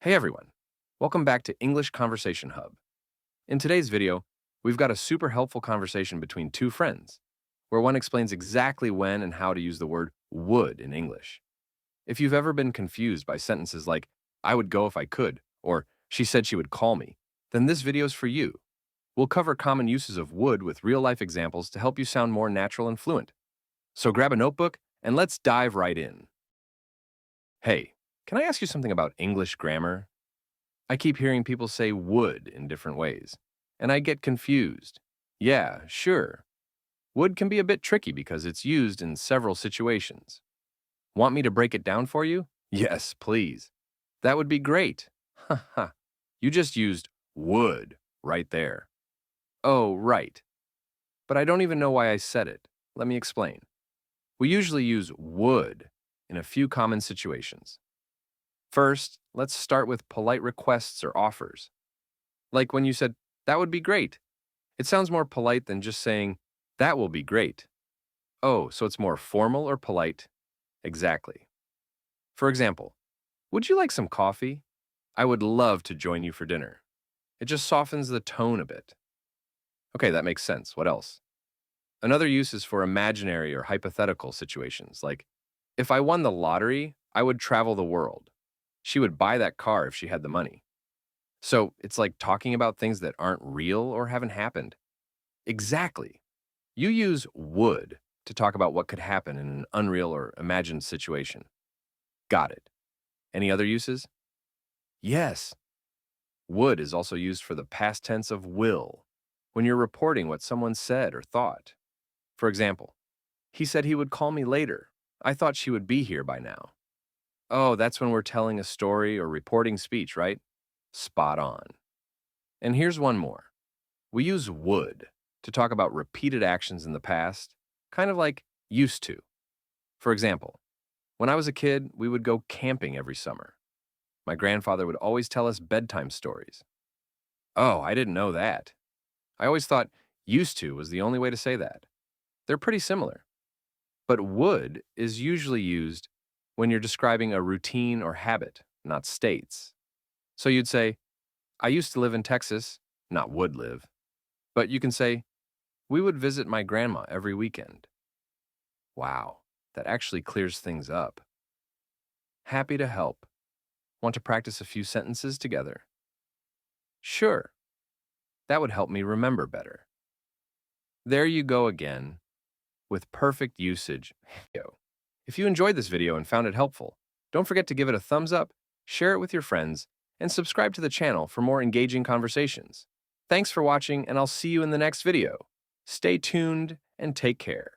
Hey everyone, welcome back to English Conversation Hub. In today's video, we've got a super helpful conversation between two friends, where one explains exactly when and how to use the word would in English. If you've ever been confused by sentences like, I would go if I could, or she said she would call me, then this video's for you. We'll cover common uses of would with real-life examples to help you sound more natural and fluent. So grab a notebook and let's dive right in. Hey, can I ask you something about English grammar? I keep hearing people say would in different ways, and I get confused. Yeah, sure. Would can be a bit tricky because it's used in several situations. Want me to break it down for you? Yes, please. That would be great. Haha. You just used would right there. Oh, right. But I don't even know why I said it. Let me explain. We usually use would in a few common situations. First, let's start with polite requests or offers. Like when you said, that would be great. It sounds more polite than just saying, that will be great. Oh, so it's more formal or polite? Exactly. For example, would you like some coffee? I would love to join you for dinner. It just softens the tone a bit. Okay, that makes sense. What else? Another use is for imaginary or hypothetical situations, like, if I won the lottery, I would travel the world. She would buy that car if she had the money. So it's like talking about things that aren't real or haven't happened. Exactly. You use would to talk about what could happen in an unreal or imagined situation. Got it. Any other uses? Yes. Would is also used for the past tense of will, when you're reporting what someone said or thought. For example, he said he would call me later. I thought she would be here by now. Oh, that's when we're telling a story or reporting speech, right? Spot on. And here's one more. We use would to talk about repeated actions in the past, kind of like used to. For example, when I was a kid, we would go camping every summer. My grandfather would always tell us bedtime stories. Oh, I didn't know that. I always thought used to was the only way to say that. They're pretty similar. But would is usually used when you're describing a routine or habit, not states. So you'd say, I used to live in Texas, not would live. But you can say, we would visit my grandma every weekend. Wow, that actually clears things up. Happy to help. Want to practice a few sentences together? Sure, that would help me remember better. There you go again, with perfect usage. If you enjoyed this video and found it helpful, don't forget to give it a thumbs up, share it with your friends, and subscribe to the channel for more engaging conversations. Thanks for watching, and I'll see you in the next video. Stay tuned and take care.